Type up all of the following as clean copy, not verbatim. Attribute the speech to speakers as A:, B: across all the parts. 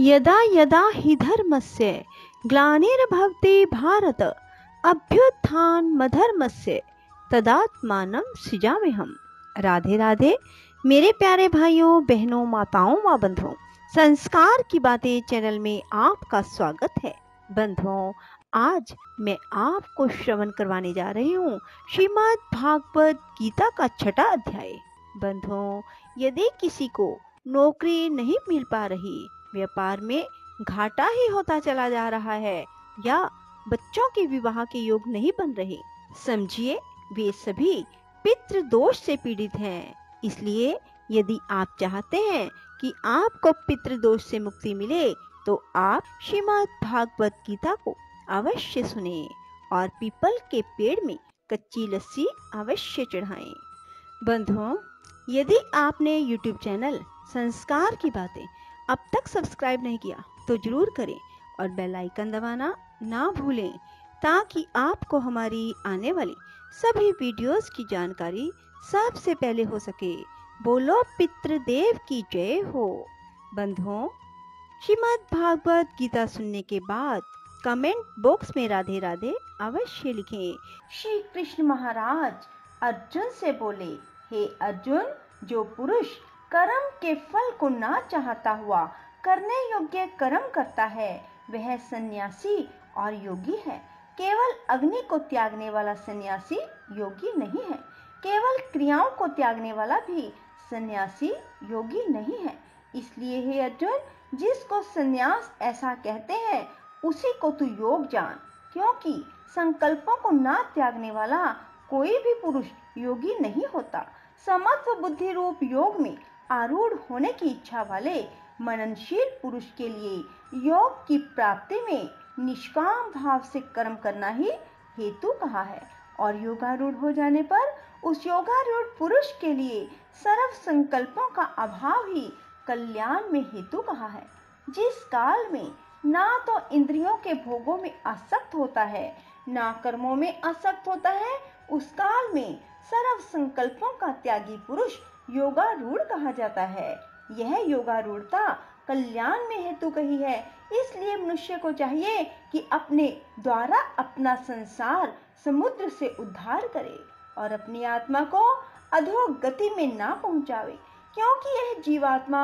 A: यदा यदा हि धर्मस्य ग्लानिर्भवति भारत अभ्युत्थानमधर्मस्य तदात्मानं सृजाम्यहम्। राधे राधे मेरे प्यारे भाइयों बहनों माताओं व बंधुओं, संस्कार की बातें चैनल में आपका स्वागत है। बंधुओं, आज मैं आपको श्रवण करवाने जा रही हूँ श्रीमद् भागवत गीता का 6वां अध्याय। बंधुओं, यदि किसी को नौकरी नहीं मिल पा रही, व्यापार में घाटा ही होता चला जा रहा है या बच्चों के विवाह के योग नहीं बन रहे, समझिए वे सभी पितृ दोष से पीड़ित हैं। इसलिए यदि आप चाहते हैं कि आपको पितृ दोष से मुक्ति मिले तो आप श्रीमद् भागवत गीता को अवश्य सुने और पीपल के पेड़ में कच्ची लस्सी अवश्य चढ़ाएं। बंधुओं, यदि आपने YouTube चैनल संस्कार की बातें अब तक सब्सक्राइब नहीं किया तो जरूर करें और बेल आइकन दबाना ना भूलें ताकि आपको हमारी आने वाली सभी वीडियोस की जानकारी सबसे पहले हो सके। बोलो पितृदेव की जय हो। बंधुओं, श्रीमद् भागवत गीता सुनने के बाद कमेंट बॉक्स में राधे राधे अवश्य लिखें। श्री कृष्ण महाराज अर्जुन से बोले, हे अर्जुन, जो पुरुष कर्म के फल को ना चाहता हुआ करने योग्य कर्म करता है वह सन्यासी और योगी है। केवल अग्नि को त्यागने वाला सन्यासी योगी नहीं है। केवल क्रियाओं को त्यागने वाला भी सन्यासी योगी नहीं है। इसलिए हे अर्जुन, जिसको सन्यास ऐसा कहते हैं उसी को तू योग जान, क्योंकि संकल्पों को ना त्यागने वाला कोई भी पुरुष योगी नहीं होता। समत्व बुद्धि रूप योग में आरूढ़ होने की इच्छा वाले मननशील पुरुष के लिए योग की प्राप्ति में निष्काम भाव से कर्म करना ही हेतु कहा है, और योगारूढ़ हो जाने पर उस योगारूढ़ पुरुष के लिए सर्व संकल्पों का अभाव ही कल्याण में हेतु कहा है। जिस काल में ना तो इंद्रियों के भोगों में आसक्त होता है ना कर्मों में आसक्त होता है, उस काल में सर्व संकल्पों का त्यागी पुरुष योगारूढ़ कहा जाता है। यह योगारूढ़ता कल्याण में हेतु कही है। इसलिए मनुष्य को चाहिए कि अपने द्वारा अपना संसार समुद्र से उद्धार करे और अपनी आत्मा को अधोगति में ना पहुंचावे, क्योंकि यह जीवात्मा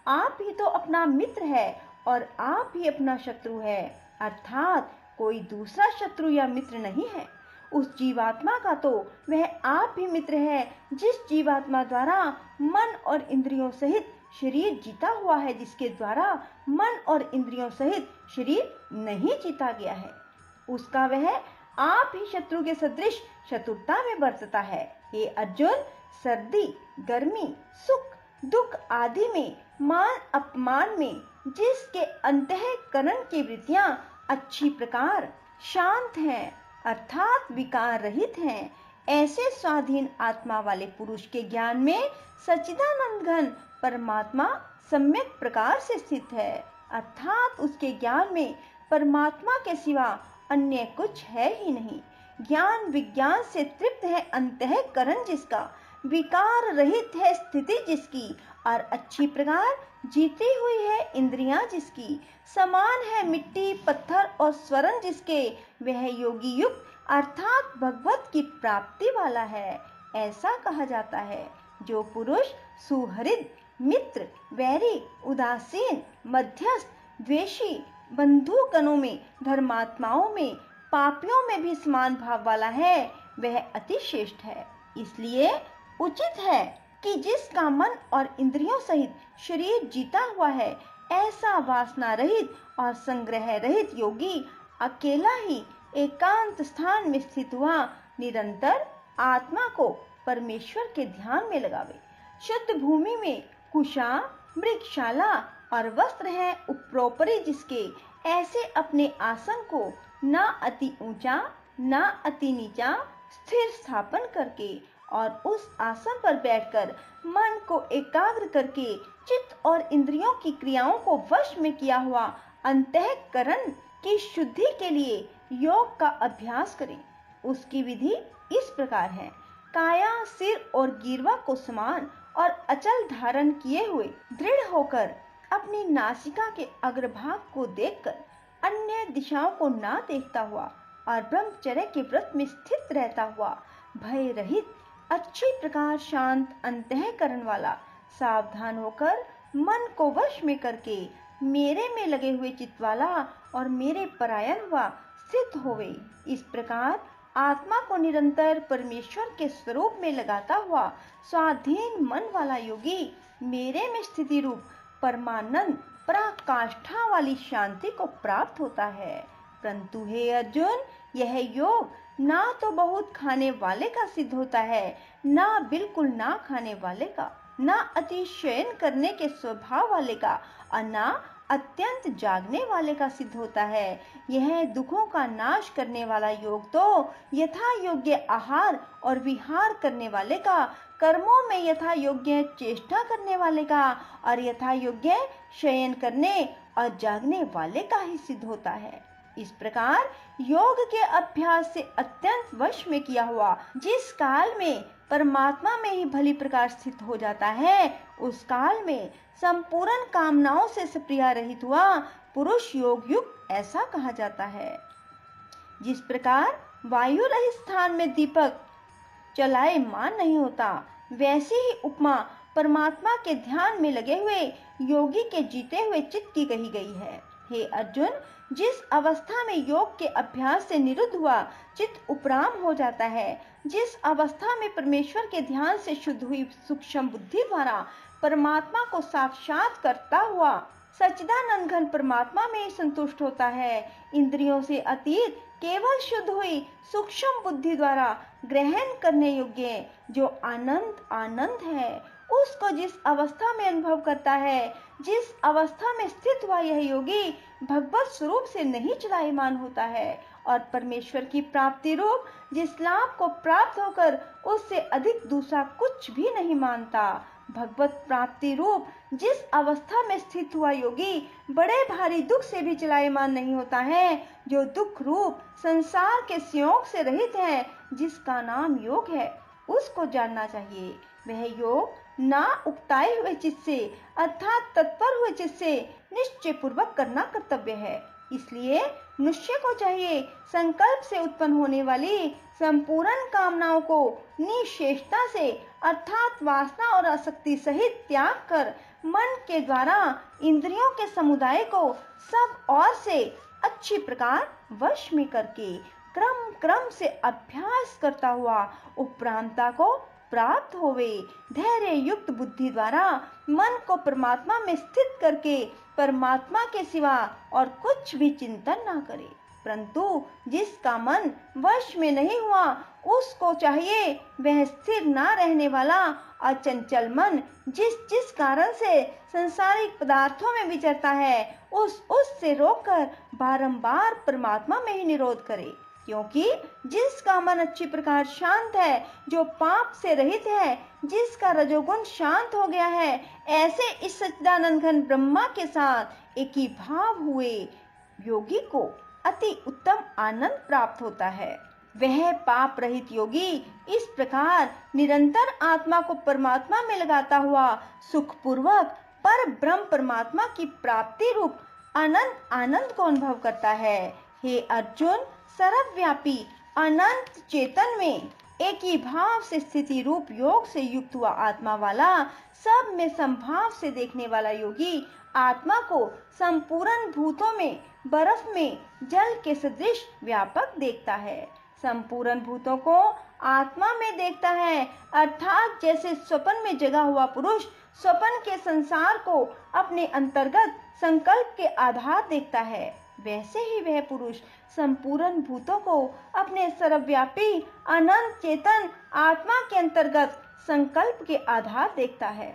A: आप ही तो अपना मित्र है और आप ही अपना शत्रु है, अर्थात कोई दूसरा शत्रु या मित्र नहीं है। उस जीवात्मा का तो वह आप ही मित्र है जिस जीवात्मा द्वारा मन और इंद्रियों सहित शरीर जीता हुआ है, जिसके द्वारा मन और इंद्रियों सहित शरीर नहीं जीता गया है। उसका वह आप ही शत्रु के सदृश शत्रुता में बरतता है। हे अर्जुन, सर्दी गर्मी सुख दुख आदि में मान अपमान में जिसके अंतःकरण की वृत्तियां अच्छी प्रकार शांत हैं अर्थात विकार रहित हैं, ऐसे स्वाधीन आत्मा वाले पुरुष के ज्ञान में सच्चिदानंद घन परमात्मा सम्यक प्रकार से स्थित है, अर्थात उसके ज्ञान में परमात्मा के सिवा अन्य कुछ है ही नहीं। ज्ञान विज्ञान से तृप्त है अंतःकरण जिसका, विकार रहित है स्थिति जिसकी, और अच्छी प्रकार जीती हुई है इंद्रियां जिसकी, समान है मिट्टी पत्थर और स्वर्ण जिसके, वह योगी युक्त अर्थात भगवत की प्राप्ति वाला है। ऐसा कहा जाता है, जो पुरुष सुहृद मित्र वैरी उदासीन मध्यस्थ द्वेषी बंधु गणों में धर्मात्माओं में पापियों में भी समान भाव वाला है वह अति श्रेष्ठ है। इसलिए उचित है कि जिसका मन और इंद्रियों सहित शरीर जीता हुआ है, ऐसा वासना रहित और संग्रह रहित योगी अकेला ही एकांत स्थान में स्थित हुआ निरंतर आत्मा को परमेश्वर के ध्यान में लगावे। शुद्ध भूमि में कुशा मृगशाला और वस्त्र है उपरोपरि जिसके, ऐसे अपने आसन को ना अति ऊंचा ना अति नीचा स्थिर स्थापन करके और उस आसन पर बैठकर मन को एकाग्र करके चित्त और इंद्रियों की क्रियाओं को वश में किया हुआ अंतःकरण की शुद्धि के लिए योग का अभ्यास करें। उसकी विधि इस प्रकार है, काया सिर और गिरवा को समान और अचल धारण किए हुए दृढ़ होकर अपनी नासिका के अग्रभाग को देखकर अन्य दिशाओं को ना देखता हुआ और ब्रह्मचर्य के व्रत में स्थित रहता हुआ, भय रहित, अच्छी प्रकार शांत अंतःकरण वाला, सावधान होकर मन को वश में करके मेरे में लगे हुए चित्त वाला और मेरे परायण हुआ स्थित होवे। इस प्रकार आत्मा को निरंतर परमेश्वर के स्वरूप में लगाता हुआ स्वाधीन मन वाला योगी मेरे में स्थिति रूप परमानंद पराकाष्ठा वाली शांति को प्राप्त होता है। परंतु हे अर्जुन, यह योग ना तो बहुत खाने वाले का सिद्ध होता है, ना बिल्कुल ना खाने वाले का, ना अति शयन करने के स्वभाव वाले का और ना अत्यंत जागने वाले का सिद्ध होता है। यह दुखों का नाश करने वाला योग तो यथा योग्य आहार और विहार करने वाले का, कर्मों में यथा योग्य चेष्टा करने वाले का और यथा योग्य शयन करने और जागने वाले का ही सिद्ध होता है। इस प्रकार योग के अभ्यास से अत्यंत वश में किया हुआ जिस काल में परमात्मा में ही भली प्रकार स्थित हो जाता है, उस काल में संपूर्ण कामनाओं से सप्रिया रहित हुआ पुरुष योग युक्त ऐसा कहा जाता है। जिस प्रकार वायु रहित स्थान में दीपक चलाए मान नहीं होता, वैसी ही उपमा परमात्मा के ध्यान में लगे हुए योगी के जीते हुए चित्त की कही गई है। हे अर्जुन, जिस अवस्था में योग के अभ्यास से निरुद्ध हुआ चित्त उपराम हो जाता है, जिस अवस्था में परमेश्वर के ध्यान से शुद्ध हुई सूक्ष्म बुद्धि द्वारा परमात्मा को साक्षात करता हुआ सच्चिदानंद घन परमात्मा में संतुष्ट होता है, इंद्रियों से अतीत केवल शुद्ध हुई सूक्ष्म बुद्धि द्वारा ग्रहण करने योग्य जो आनंद आनंद है, उसको जिस अवस्था में अनुभव करता है, जिस अवस्था में स्थित हुआ यह योगी भगवत स्वरूप से नहीं चलायमान होता है और परमेश्वर की प्राप्ति रूप जिस लाभ को प्राप्त होकर उससे अधिक दूसरा कुछ भी नहीं मानता, भगवत प्राप्ति रूप जिस अवस्था में स्थित हुआ योगी बड़े भारी दुख से भी चलायमान नहीं होता है, जो दुख रूप संसार के संयोग से रहित है, जिसका नाम योग है, उसको जानना चाहिए। वह योग ना उकताए हुए चित्त से अर्थात तत्पर हुए चित्त से निश्चय पूर्वक करना कर्तव्य है। इसलिए मनुष्य को चाहिए संकल्प से उत्पन्न होने वाली संपूर्ण कामनाओं को निशेषता से अर्थात वासना और आसक्ति सहित त्याग कर मन के द्वारा इंद्रियों के समुदाय को सब ओर से अच्छी प्रकार वश में करके क्रम क्रम से अभ्यास करता हुआ उपरांता को प्राप्त होवे। धैर्य युक्त बुद्धि द्वारा मन को परमात्मा में स्थित करके परमात्मा के सिवा और कुछ भी चिंतन ना करे। परंतु जिसका मन वश में नहीं हुआ, उसको चाहिए वह स्थिर ना रहने वाला अचंचल मन जिस कारण से संसारिक पदार्थों में विचरता है, उससे रोककर बारंबार परमात्मा में ही निरोध करे। क्योंकि जिसका मन अच्छी प्रकार शांत है, जो पाप से रहित है, जिसका रजोगुण शांत हो गया है, ऐसे इस सच्चिदानंद घन ब्रह्मा के साथ एक ही भाव हुए योगी को अति उत्तम आनंद प्राप्त होता है। वह पाप रहित योगी इस प्रकार निरंतर आत्मा को परमात्मा में लगाता हुआ सुख पूर्वक पर ब्रह्म परमात्मा की प्राप्ति रूप अनंत आनंद को अनुभव करता है। हे अर्जुन, सर्वव्यापी अनंत चेतन में एक ही भाव से स्थिति रूप योग से युक्त हुआ आत्मा वाला, सब में संभाव से देखने वाला योगी आत्मा को संपूर्ण भूतों में बर्फ में जल के सदृश व्यापक देखता है। संपूर्ण भूतों को आत्मा में देखता है, अर्थात जैसे स्वप्न में जगा हुआ पुरुष स्वप्न के संसार को अपने अंतर्गत संकल्प के आधार देखता है, वैसे ही वह पुरुष संपूर्ण भूतों को अपने सर्वव्यापी अनंत चेतन आत्मा के अंतर्गत संकल्प के आधार देखता है।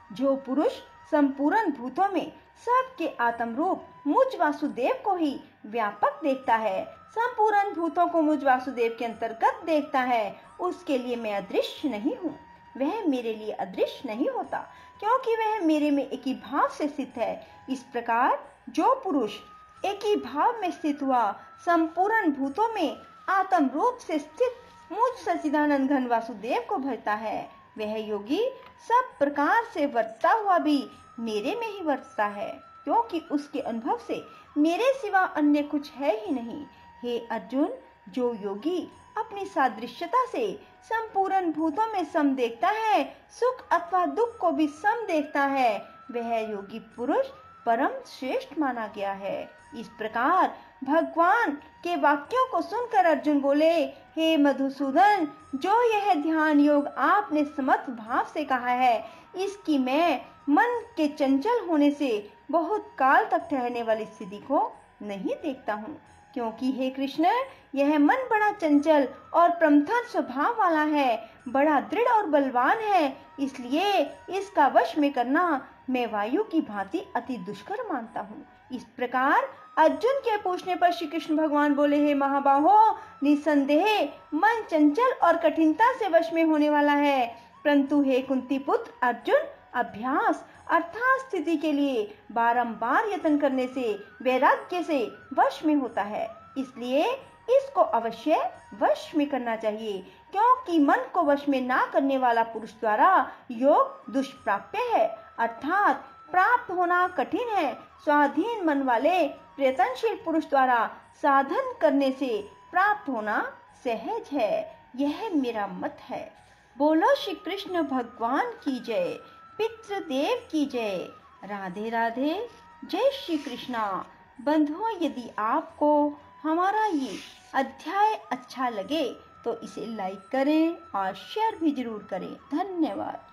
A: जो पुरुष संपूर्ण भूतों में सबके आत्म रूप मुझ वासुदेव को ही व्यापक देखता है, संपूर्ण भूतों को मुझ वासुदेव के अंतर्गत देखता है, उसके लिए मैं अदृश्य नहीं हूँ, वह मेरे लिए अदृश्य नहीं होता, क्योंकि वह मेरे में एक ही भाव से स्थित है। इस प्रकार जो पुरुष एक ही भाव में स्थित हुआ संपूर्ण भूतों में आत्म रूप से स्थित मुझ सच्चिदानंद घन वासुदेव को भजता है, वह योगी सब प्रकार से वर्तता हुआ भी मेरे में ही वर्तता है, क्योंकि उसके अनुभव से मेरे सिवा अन्य कुछ है ही नहीं। हे अर्जुन, जो योगी अपनी सादृश्यता से संपूर्ण भूतों में सम देखता है, सुख अथवा दुख को भी सम देखता है, वह योगी पुरुष परम श्रेष्ठ माना गया है। इस प्रकार भगवान के वाक्यों को सुनकर अर्जुन बोले, हे मधुसूदन, जो यह ध्यान योग आपने समर्थ भाव से कहा है, इसकी मैं मन के चंचल होने से बहुत काल तक ठहरने वाली स्थिति को नहीं देखता हूँ, क्योंकि हे कृष्ण, यह मन बड़ा चंचल और प्रमथन स्वभाव वाला है, बड़ा दृढ़ और बलवान है, इसलिए इसका वश में करना मैं वायु की भांति अति दुष्कर मानता हूँ। इस प्रकार अर्जुन के पूछने पर श्री कृष्ण भगवान बोले, हे महाबाहो, निसंदेह मन चंचल और कठिनता से वश में होने वाला है, परंतु हे कुंती पुत्र अर्जुन, अभ्यास अर्थात स्थिति के लिए बारंबार यत्न करने से वैराग्य से वश में होता है, इसलिए इसको अवश्य वश में करना चाहिए, क्योंकि मन को वश में ना करने वाला पुरुष द्वारा योग दुष्प्राप्य है, अर्थात प्राप्त होना कठिन है। स्वाधीन मन वाले प्रयत्नशील पुरुष द्वारा साधन करने से प्राप्त होना सहज है। यह मेरा मत है। बोलो श्री कृष्ण भगवान की जय, पितृदेव की जय। राधे राधे। जय श्री कृष्णा। बंधुओं, यदि आपको हमारा ये अध्याय अच्छा लगे तो इसे लाइक करें और शेयर भी जरूर करें। धन्यवाद।